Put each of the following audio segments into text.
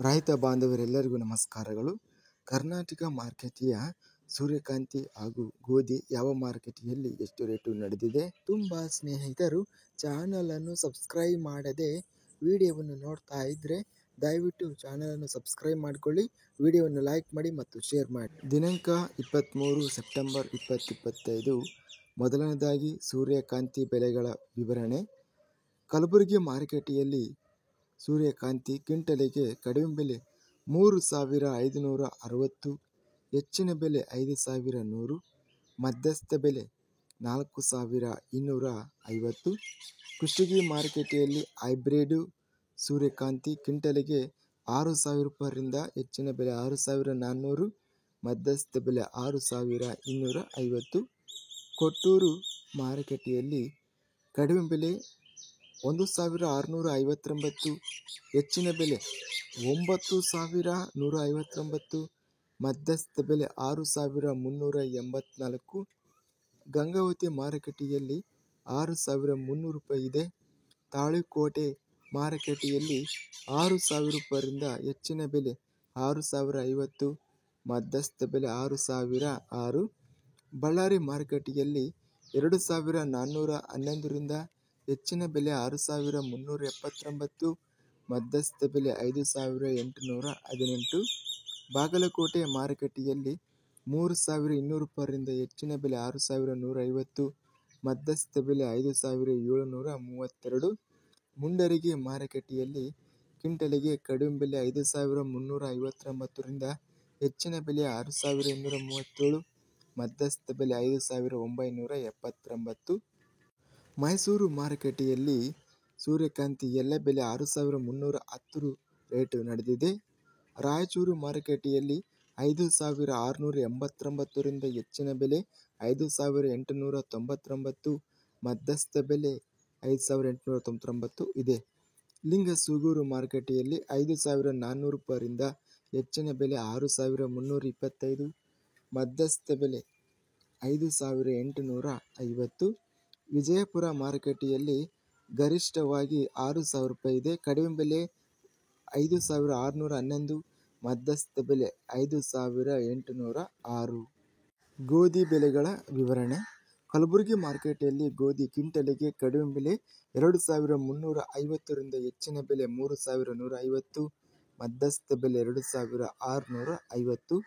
ರೈತ ಬಾಂಧವರೆಲ್ಲರಿಗೂ ನಮಸ್ಕಾರಗಳು. ಕರ್ನಾಟಕ ಮಾರುಕಟ್ಟೆಯ ಸೂರ್ಯಕಾಂತಿ ಹಾಗೂ ಗೋಧಿ ಯಾವ ಮಾರುಕಟ್ಟೆಯಲ್ಲಿ ಎಷ್ಟು ರೇಟು ನಡೆದಿದೆ? ತುಂಬ ಸ್ನೇಹಿತರು ಚಾನಲನ್ನು ಸಬ್ಸ್ಕ್ರೈಬ್ ಮಾಡದೆ ವಿಡಿಯೋವನ್ನು ನೋಡ್ತಾ ಇದ್ದರೆ ದಯವಿಟ್ಟು ಚಾನಲನ್ನು ಸಬ್ಸ್ಕ್ರೈಬ್ ಮಾಡಿಕೊಳ್ಳಿ, ವಿಡಿಯೋವನ್ನು ಲೈಕ್ ಮಾಡಿ ಮತ್ತು ಶೇರ್ ಮಾಡಿ. ದಿನಾಂಕ 23 ಸೆಪ್ಟೆಂಬರ್ 2025. ಮೊದಲನೇದಾಗಿ ಸೂರ್ಯಕಾಂತಿ ಬೆಲೆಗಳ ವಿವರಣೆ. ಕಲಬುರಗಿ ಮಾರುಕಟ್ಟೆಯಲ್ಲಿ ಸೂರ್ಯಕಾಂತಿ ಕ್ವಿಂಟಲಿಗೆ ಕಡಿಮೆ ಬೆಲೆ 3,560, ಹೆಚ್ಚಿನ ಬೆಲೆ 5,100, ಮಧ್ಯಸ್ಥ ಬೆಲೆ 4,250. ಕುಷ್ಟಗಿ ಮಾರುಕಟ್ಟೆಯಲ್ಲಿ ಹೈಬ್ರಿಡ್ ಸೂರ್ಯಕಾಂತಿ ಕ್ವಿಂಟಲಿಗೆ 6,000 ರೂಪಾಯಿಯಿಂದ ಹೆಚ್ಚಿನ ಬೆಲೆ 6,400, ಮಧ್ಯಸ್ಥ ಬೆಲೆ 6,250. ಕೊಟ್ಟೂರು ಮಾರುಕಟ್ಟೆಯಲ್ಲಿ ಕಡಿಮೆ ಬೆಲೆ 1,659, ಹೆಚ್ಚಿನ ಬೆಲೆ 9,159, ಮಧ್ಯಸ್ಥ ಬೆಲೆ 6,384. ಗಂಗಾವತಿ ಮಾರುಕಟ್ಟೆಯಲ್ಲಿ 6,300 ರೂಪಾಯಿ ಇದೆ. ತಾಳಿಕೋಟೆ ಮಾರುಕಟ್ಟೆಯಲ್ಲಿ 6,000 ರೂಪಾಯಿಯಿಂದ ಹೆಚ್ಚಿನ ಬೆಲೆ 6,050, ಮಧ್ಯಸ್ಥ ಬೆಲೆ 6,006. ಬಳ್ಳಾರಿ ಮಾರುಕಟ್ಟೆಯಲ್ಲಿ 2,411ರಿಂದ ಹೆಚ್ಚಿನ ಬೆಲೆ 6,379, ಮಧ್ಯಸ್ಥ ಬೆಲೆ 5,818. ಬಾಗಲಕೋಟೆ ಮಾರುಕಟ್ಟೆಯಲ್ಲಿ 3,200 ರೂಪಾಯಿಯಿಂದ ಹೆಚ್ಚಿನ ಬೆಲೆ 6,150, ಮಧ್ಯಸ್ಥ ಬೆಲೆ 5,732. ಮುಂಡರಗಿ ಮಾರುಕಟ್ಟೆಯಲ್ಲಿ ಕ್ವಿಂಟಲಿಗೆ ಕಡಿಮೆ ಬೆಲೆ 5,359ರಿಂದ ಹೆಚ್ಚಿನ ಬೆಲೆ 6,237, ಮಧ್ಯಸ್ಥ ಬೆಲೆ 5,979. ಮೈಸೂರು ಮಾರುಕಟ್ಟೆಯಲ್ಲಿ ಸೂರ್ಯಕಾಂತಿ ಎಲ್ಲ ಬೆಲೆ 6,310 ರೇಟು ನಡೆದಿದೆ. ರಾಯಚೂರು ಮಾರುಕಟ್ಟೆಯಲ್ಲಿ 5,689ರಿಂದ ಹೆಚ್ಚಿನ ಬೆಲೆ 5,899, ಮಧ್ಯಸ್ಥ ಬೆಲೆ 5,899 ಇದೆ. ಲಿಂಗಸೂಗೂರು ಮಾರುಕಟ್ಟೆಯಲ್ಲಿ 5,400 ರೂಪಾಯಿಯಿಂದ ಹೆಚ್ಚಿನ ಬೆಲೆ 6,325, ಮಧ್ಯಸ್ಥ ಬೆಲೆ 5,850. ವಿಜಯಪುರ ಮಾರುಕಟ್ಟೆಯಲ್ಲಿ ಗರಿಷ್ಠವಾಗಿ 6,000 ರೂಪಾಯಿ ಇದೆ. ಕಡಿಮೆ ಬೆಲೆ 5,611, ಮಧ್ಯಸ್ಥ ಬೆಲೆ 5,806. ಗೋಧಿ ಬೆಲೆಗಳ ವಿವರಣೆ. ಕಲಬುರಗಿ ಮಾರುಕಟ್ಟೆಯಲ್ಲಿ ಗೋಧಿ ಕ್ವಿಂಟಲಿಗೆ ಕಡಿಮೆ ಬೆಲೆ 2,350ರಿಂದ ಹೆಚ್ಚಿನ ಬೆಲೆ 3,150, ಮಧ್ಯಸ್ಥ ಬೆಲೆ 2,650.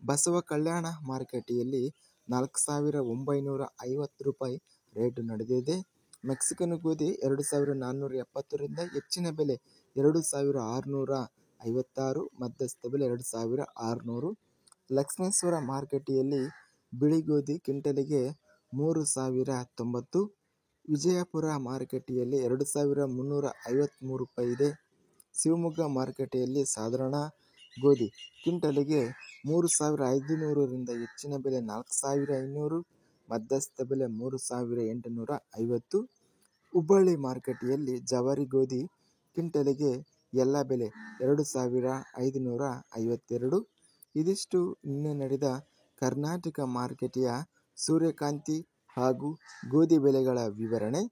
ಬಸವ ಕಲ್ಯಾಣ ಮಾರುಕಟ್ಟೆಯಲ್ಲಿ 4,950 ರೂಪಾಯಿ ರೇಟು ನಡೆದಿದೆ. ಮೆಕ್ಸಿಕನ್ ಗೋಧಿ 2,470ರಿಂದ ಹೆಚ್ಚಿನ ಬೆಲೆ 2,656, ಮಧ್ಯಸ್ಥ ಬೆಲೆ 2,600. ಲಕ್ಷ್ಮೇಶ್ವರ ಮಾರುಕಟ್ಟೆಯಲ್ಲಿ ಬಿಳಿ ಗೋಧಿ ಕ್ವಿಂಟಲಿಗೆ 3,090. ವಿಜಯಪುರ ಮಾರುಕಟ್ಟೆಯಲ್ಲಿ 2,353 ರೂಪಾಯಿ ಇದೆ. ಶಿವಮೊಗ್ಗ ಮಾರುಕಟ್ಟೆಯಲ್ಲಿ ಸಾಧಾರಣ ಗೋಧಿ ಕ್ವಿಂಟಲಿಗೆ 3,500ರಿಂದ ಹೆಚ್ಚಿನ ಬೆಲೆ 4,500, ಮಧ್ಯಸ್ಥ ಬೆಲೆ 3,850. ಹುಬ್ಬಳ್ಳಿ ಮಾರುಕಟ್ಟೆಯಲ್ಲಿ ಜವಾರಿ ಗೋಧಿ ಕ್ವಿಂಟಲಿಗೆ ಎಲ್ಲ ಬೆಲೆ 2,552. ಇದಿಷ್ಟು ನಿನ್ನೆ ನಡೆದ ಕರ್ನಾಟಕ ಮಾರುಕಟ್ಟೆಯ ಸೂರ್ಯಕಾಂತಿ ಹಾಗೂ ಗೋಧಿ ಬೆಲೆಗಳ ವಿವರಣೆ.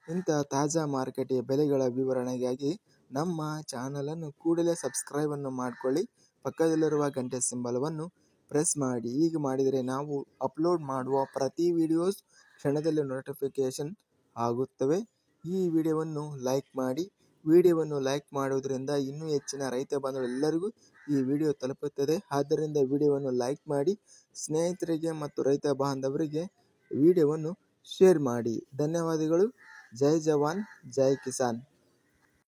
ಇಂಥ ತಾಜಾ ಮಾರುಕಟ್ಟೆಯ ಬೆಲೆಗಳ ವಿವರಣೆಗಾಗಿ ನಮ್ಮ ಚಾನಲನ್ನು ಕೂಡಲೇ ಸಬ್ಸ್ಕ್ರೈಬನ್ನು ಮಾಡಿಕೊಳ್ಳಿ, ಪಕ್ಕದಲ್ಲಿರುವ ಗಂಟೆ ಸಿಂಬಲವನ್ನು ಪ್ರೆಸ್ ಮಾಡಿ. ಹೀಗೆ ಮಾಡಿದರೆ ನಾವು ಅಪ್ಲೋಡ್ ಮಾಡುವ ಪ್ರತಿ ವಿಡಿಯೋಸ್ ಕ್ಷಣದಲ್ಲಿ ನೋಟಿಫಿಕೇಷನ್ ಆಗುತ್ತವೆ. ಈ ವಿಡಿಯೋವನ್ನು ಲೈಕ್ ಮಾಡಿ. ವಿಡಿಯೋವನ್ನು ಲೈಕ್ ಮಾಡುವುದರಿಂದ ಇನ್ನೂ ಹೆಚ್ಚಿನ ರೈತ ಬಾಂಧವರೆಲ್ಲರಿಗೂ ಈ ವಿಡಿಯೋ ತಲುಪುತ್ತದೆ. ಆದ್ದರಿಂದ ವಿಡಿಯೋವನ್ನು ಲೈಕ್ ಮಾಡಿ, ಸ್ನೇಹಿತರಿಗೆ ಮತ್ತು ರೈತ ಬಾಂಧವರಿಗೆ ವಿಡಿಯೋವನ್ನು ಶೇರ್ ಮಾಡಿ. ಧನ್ಯವಾದಗಳು. ಜೈ ಜವಾನ್, ಜೈ ಕಿಸಾನ್.